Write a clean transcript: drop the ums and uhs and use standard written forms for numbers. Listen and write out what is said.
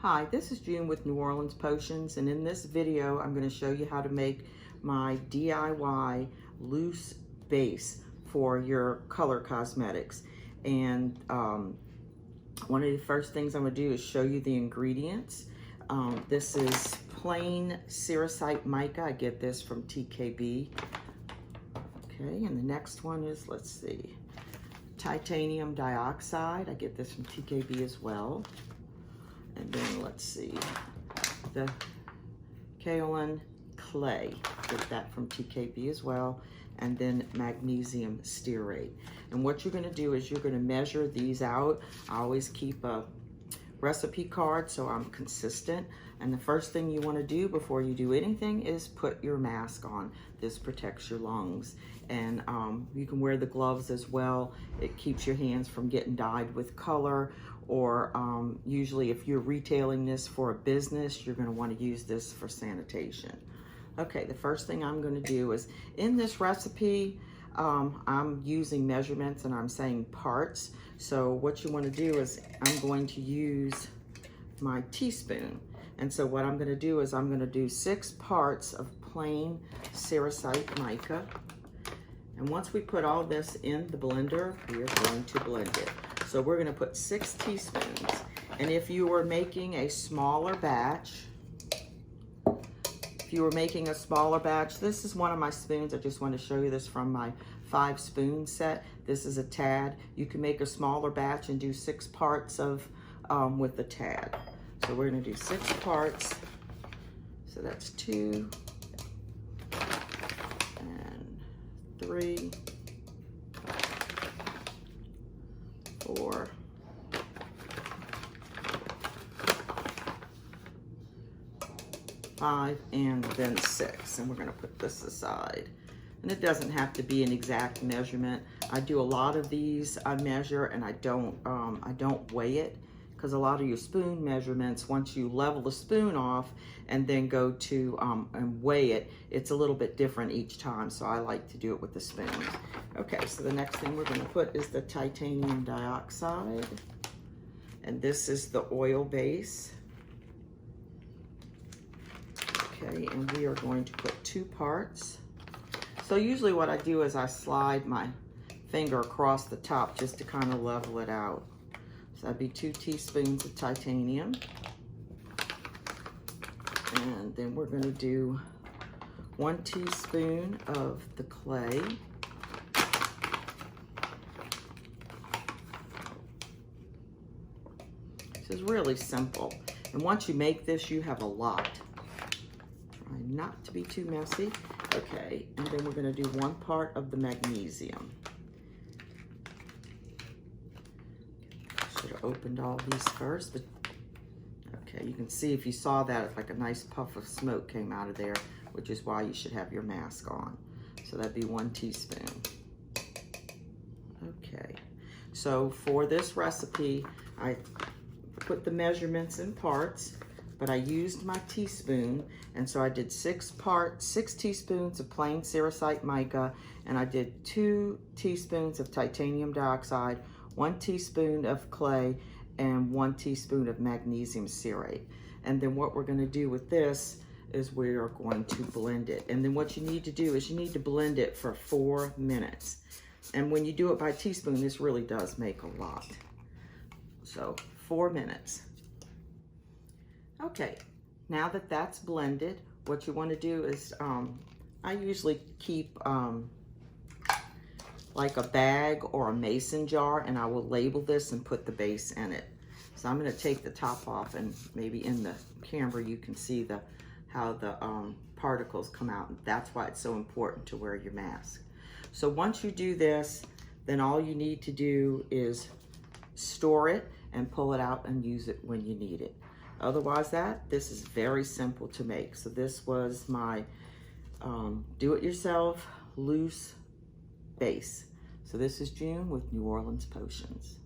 Hi, this is June with New Orleans Potions, and in this video I'm going to show you how to make my DIY loose base for your color cosmetics. And one of the first things I'm going to do is show you the ingredients. This is plain cerussite mica. I get this from TKB. Okay, and the next one is, let's see, titanium dioxide. I get this from TKB as well. And then let's see, the kaolin clay, get that from TKB as well. And then magnesium stearate. And what you're gonna do is you're gonna measure these out. I always keep a recipe card so I'm consistent. And the first thing you wanna do before you do anything is put your mask on. This protects your lungs. And you can wear the gloves as well. It keeps your hands from getting dyed with color, or usually if you're retailing this for a business, you're gonna wanna use this for sanitation. Okay, the first thing I'm gonna do is, in this recipe, I'm using measurements and I'm saying parts. So what you wanna do is, I'm going to use my teaspoon. And so what I'm gonna do is, I'm gonna do 6 parts of plain cerussite mica. And once we put all this in the blender, we are going to blend it. So we're gonna put 6 teaspoons. And if you were making a smaller batch, this is one of my spoons. I just want to show you this from my 5-spoon set. This is a tad. You can make a smaller batch and do 6 parts of with the tad. So we're gonna do 6 parts. So that's 2 and 3, 4, 5, and then 6. And we're gonna put this aside. And it doesn't have to be an exact measurement. I do a lot of these, I measure, and I don't weigh it, because a lot of your spoon measurements, once you level the spoon off and then go to and weigh it, it's a little bit different each time. So I like to do it with the spoon. Okay, so the next thing we're gonna put is the titanium dioxide. And this is the oil base. Okay, and we are going to put 2 parts. So usually what I do is I slide my finger across the top just to kind of level it out. So that'd be 2 teaspoons of titanium. And then we're gonna do 1 teaspoon of the clay. This is really simple. And once you make this, you have a lot. Try not to be too messy. Okay, and then we're gonna do 1 part of the magnesium. Should have opened all these first, but okay, you can see, if you saw that, it's like a nice puff of smoke came out of there, which is why you should have your mask on. So that'd be 1 teaspoon. Okay, so for this recipe, I put the measurements in parts, but I used my teaspoon, and so I did 6 teaspoons of plain cerussite mica, and I did 2 teaspoons of titanium dioxide, 1 teaspoon of clay, and 1 teaspoon of magnesium stearate. And then what we're gonna do with this is we are going to blend it. And then what you need to do is you need to blend it for 4 minutes. And when you do it by teaspoon, this really does make a lot. So 4 minutes. Okay, now that that's blended, what you wanna do is, I usually keep like a bag or a mason jar, and I will label this and put the base in it. So I'm gonna take the top off, and maybe in the camera you can see how the particles come out. That's why it's so important to wear your mask. So once you do this, then all you need to do is store it and pull it out and use it when you need it. Otherwise this is very simple to make. So this was my do-it-yourself loose base. So this is June with New Orleans Potions.